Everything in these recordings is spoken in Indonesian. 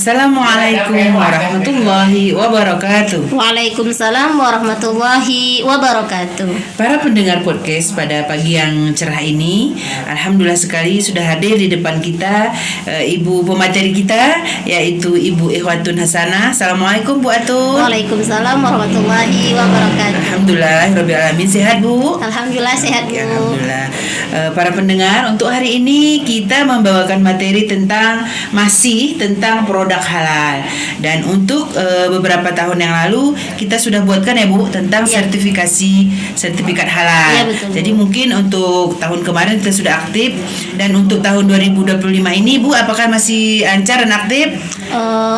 Assalamualaikum warahmatullahi wabarakatuh. Waalaikumsalam warahmatullahi wabarakatuh. Para pendengar podcast pada pagi yang cerah ini, alhamdulillah sekali sudah hadir di depan kita ibu pemateri kita, yaitu Ibu Ikhwatun Hasanah. Assalamualaikum Bu Atun. Waalaikumsalam warahmatullahi wabarakatuh. Alhamdulillah rabbil alamin. Sehat Bu? Alhamdulillah sehat Bu. Ya, alhamdulillah. Para pendengar, untuk hari ini kita membawakan materi masih tentang produk halal. Dan untuk beberapa tahun yang lalu kita sudah buatkan ya Bu tentang sertifikat halal. Ya, betul, Bu. Jadi mungkin untuk tahun kemarin kita sudah aktif, dan untuk tahun 2025 ini Bu, apakah masih lancar dan aktif?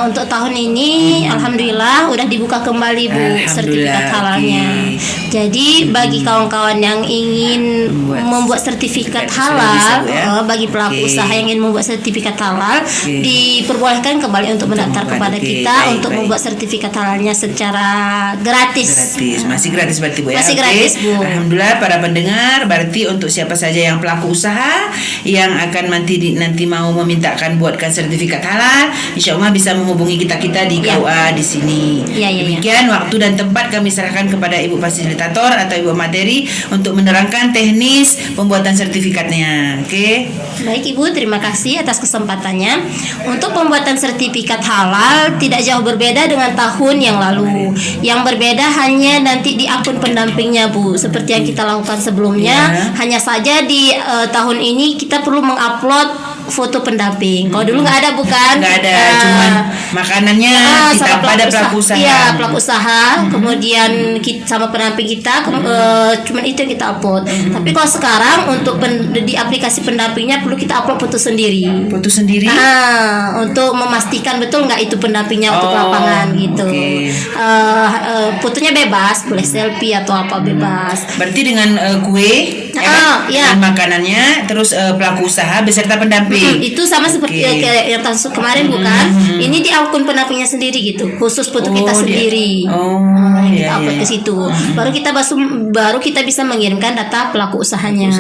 Untuk tahun ini alhamdulillah udah dibuka kembali Bu sertifikat halalnya. Jadi bagi kawan-kawan yang ingin membuat sertifikat halal, bagi pelaku usaha yang ingin membuat sertifikat halal, diperbolehkan kembali untuk mendaftar kepada kita untuk membuat sertifikat halalnya secara gratis. Masih gratis berarti Bu ya? Masih gratis Bu. Alhamdulillah para pendengar, berarti untuk siapa saja yang pelaku usaha yang akan nanti mau memintakan buatkan sertifikat halal, insya Allah bisa menghubungi kita di KUA di sini. Demikian waktu dan tempat kami serahkan kepada Ibu Fasilitator atau Ibu Materi untuk menerangkan teknis pembuatan sertifikatnya. Oke. Baik Ibu, terima kasih atas kesempatannya. Untuk pembuatan sertifikat halal tidak jauh berbeda dengan tahun yang lalu. Yang berbeda hanya nanti di akun pendampingnya Bu. Seperti yang kita lakukan sebelumnya, hanya saja di tahun ini kita perlu mengupload foto pendamping. Kalau dulu nggak ada bukan? Nggak ada, cuman makanannya kita pada pelaku usaha. Iya, pelaku usaha. Kemudian sama pendamping kita, cuman itu yang kita upload. Tapi kalau sekarang untuk di aplikasi pendampingnya perlu kita upload foto sendiri. Foto sendiri? Untuk memastikan betul nggak itu pendampingnya untuk lapangan gitu. Fotonya bebas, boleh selfie atau apa bebas. Berarti dengan kue, dengan makanannya, terus pelaku usaha beserta pendamping. Itu sama seperti yang tahun kemarin bukan? Ini di akun pendampingnya sendiri gitu, khusus foto kita sendiri. Kita upload ke situ. Baru kita bisa mengirimkan data pelaku usahanya.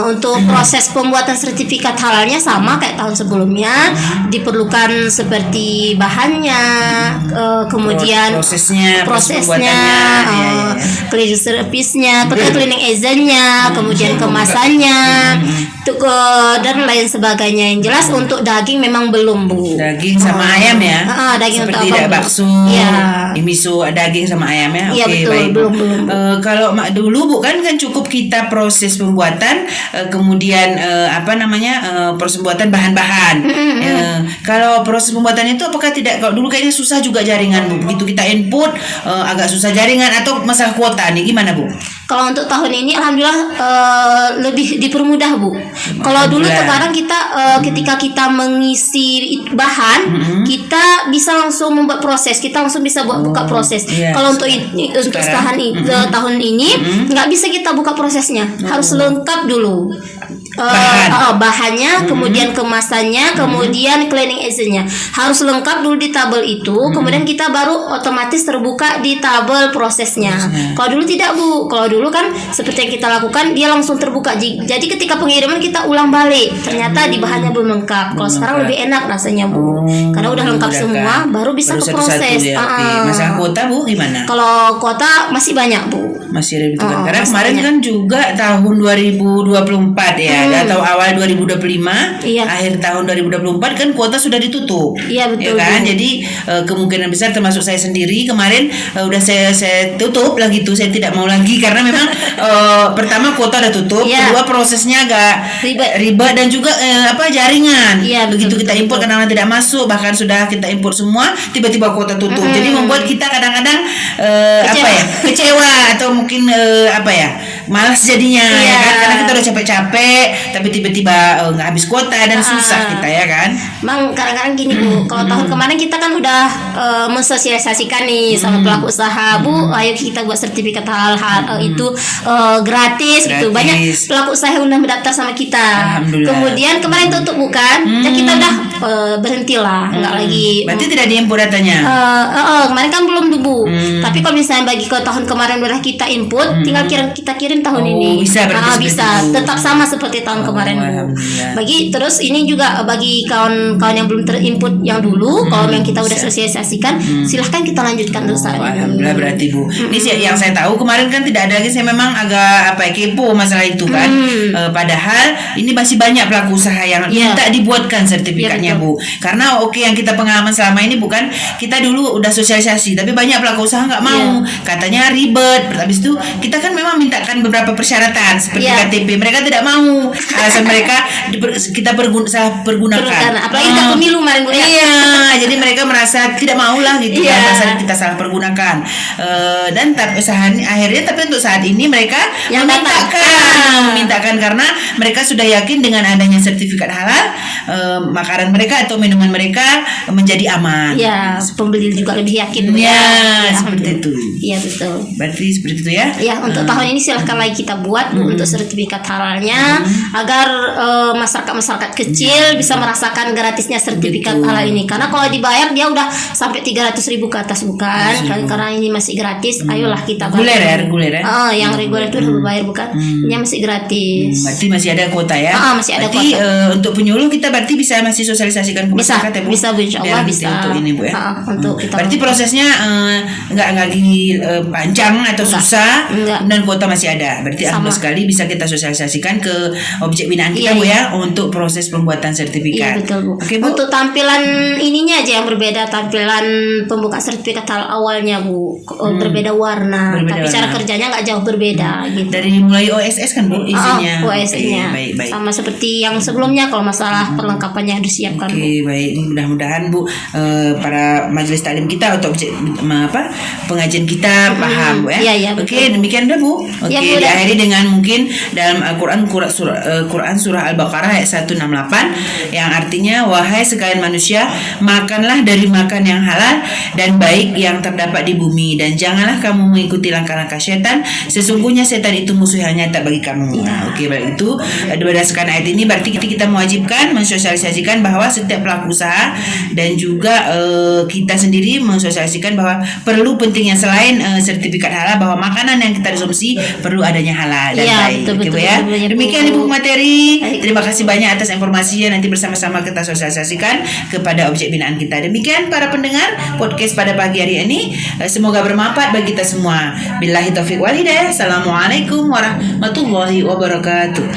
Untuk proses pembuatan sertifikat halalnya sama kayak tahun sebelumnya. Diperlukan seperti bahannya, kemudian prosesnya, cleaning service-nya, cleaning agent-nya, kemudian kemasannya, dan lain sebagainya. Yang jelas untuk daging memang belum Bu. Daging sama ayam ya? Daging seperti untuk apa? Bakso, miso, daging sama ayam ya? Iya betul, baik. belum. Kalau dulu bukan kan cukup kita proses pembuatan, kemudian proses pembuatan bahan-bahan. Kalau proses pembuatan itu apakah tidak? Kalau dulu kayaknya susah juga jaringan Bu. Begitu kita input agak susah jaringan, atau masalah kuota nih gimana Bu? Kalau untuk tahun ini alhamdulillah lebih dipermudah Bu. Kalau dulu sekarang kita ketika kita mengisi bahan, kita bisa langsung membuat proses, kita langsung bisa buka proses. Kalau untuk tahun ini nggak bisa kita buka prosesnya, harus lengkap dulu. Bahannya, kemudian kemasannya, kemudian cleaning agent-nya harus lengkap dulu di tabel itu. Kemudian kita baru otomatis terbuka di tabel prosesnya. Kalau dulu tidak Bu. Kalau dulu kan seperti yang kita lakukan, dia langsung terbuka. Jadi ketika pengiriman kita ulang balik, ternyata di bahannya belum lengkap. Kalau sekarang lebih enak rasanya Bu, karena udah lengkap semua, baru bisa ke proses. Masalah kuota Bu gimana? Kalau kuota masih banyak Bu. Masih ada kan? Karena kemarin kan juga tahun 2024 ya, atau awal 2025, akhir tahun 2024 kan kuota sudah ditutup. Iya betul. Ya kan? Jadi kemungkinan besar termasuk saya sendiri kemarin udah saya tutup lah gitu. Saya tidak mau lagi karena memang pertama kuota udah tutup, kedua prosesnya agak ribet dan juga jaringan. Begitu kita impor kadang-kadang tidak masuk, bahkan sudah kita impor semua tiba-tiba kuota tutup. Jadi membuat kita kadang-kadang kecewa atau mungkin malas jadinya ya kan? Karena kita udah capek-capek tapi tiba-tiba nggak habis kuota dan susah kita ya kan. Emang kadang-kadang gini Bu, kalau tahun kemarin kita kan udah mensosialisasikan nih sama pelaku usaha, Bu, ayo kita buat sertifikat halal itu gratis gitu. Banyak pelaku usaha yang udah mendaftar sama kita. Kemudian kemarin tutup bukan? Dan kita udah berhentilah, nggak lagi. Berarti tidak diimpor datanya? Kemarin kan belum Bu. Tapi kalau misalnya bagi ke tahun kemarin udah kita input, tinggal kita kirim mungkin tahun ini. Bisa berarti bisa itu. tetap sama seperti tahun kemarin Bu. Alhamdulillah. Bagi terus ini juga bagi kawan-kawan yang belum terinput yang dulu, kalau yang kita udah sosialisasikan, silahkan kita lanjutkan dulu saat ini. Alhamdulillah berarti Bu. Ini sih yang saya tahu kemarin kan tidak ada lagi, saya memang agak kepo masalah itu kan. Padahal ini masih banyak pelaku usaha yang minta dibuatkan sertifikatnya Bu. Karena yang kita pengalaman selama ini bukan kita dulu udah sosialisasi, tapi banyak pelaku usaha nggak mau. Katanya ribet. Habis itu kita kan memang mintakan beberapa persyaratan seperti KTP. Mereka tidak mau. Alasan mereka kita salah pergunakan. Apalagi kita pemilu kemarin Bu. Iya, jadi mereka merasa tidak maulah gitu kan, merasa kita salah pergunakan. Dan akhirnya tapi untuk saat ini mereka yang memintakan karena mereka sudah yakin dengan adanya sertifikat halal, makanan mereka atau minuman mereka menjadi aman. Ya, pembeli juga lebih yakin. Seperti itu. Iya betul. Berarti seperti itu ya. Ya, untuk tahun ini silahkan lagi kita buat Bu, untuk sertifikat halalnya agar masyarakat kecil bisa merasakan gratisnya sertifikat halal ini. Karena kalau dibayar dia udah sampai 300.000 ke atas bukan? Karena ini masih gratis. Ayolah kita bayar. Reguler ya. Yang reguler itu udah berbayar bukan? Ini masih gratis. Berarti masih ada kuota ya. Masih ada berarti, kuota. Untuk penyuluh kita berarti bisa masih sosialisasikan ke masyarakat ya Bu. Bisa Bu, insyaallah bisa. Untuk ini Bu ya. Untuk kita. Berarti prosesnya nggak lagi panjang atau susah. Dan kuota masih ada. Berarti alhamdulillah sekali bisa kita sosialisasikan ke objek binaan kita Bu ya, untuk proses pembuatan sertifikat. Iya betul Bu. Oke, Bu. Untuk tampilan ininya aja yang berbeda, tampilan pembukaan sertifikat halal awalnya Bu, berbeda warna. Tapi cara kerjanya nggak jauh berbeda gitu. Dari mulai OSS kan Bu isinya. OSS-nya. Baik. Sama seperti yang sebelumnya kalau masalah perlengkapannya yang disiapkan Bu. Baik. Mudah-mudahan Bu para majelis taklim kita atau pengajian kita paham Bu ya. Iya, demikian dah Bu. Diakhiri dengan mungkin dalam Al-Qur'an Quran surah Al-Baqarah ayat 168 yang artinya, wahai sekalian manusia, makanlah dari makan yang halal dan baik yang terdapat di bumi, dan janganlah kamu mengikuti langkah-langkah setan, sesungguhnya setan itu musuh yang nyata bagi kamu. Baik itu berdasarkan ayat ini berarti kita mewajibkan mensosialisasikan bahwa setiap pelaku usaha dan juga kita sendiri mensosialisasikan bahwa perlu pentingnya selain sertifikat halal, bahwa makanan yang kita konsumsi perlu adanya halal dan baik. Betul, ya. Demikian Ibu materi. Terima kasih banyak atas informasinya. Nanti bersama-sama kita sosialisasikan kepada objek binaan kita. Demikian para pendengar podcast pada pagi hari ini. Semoga bermanfaat bagi kita semua. Billahi taufiq wal hidayah. Assalamualaikum warahmatullahi wabarakatuh.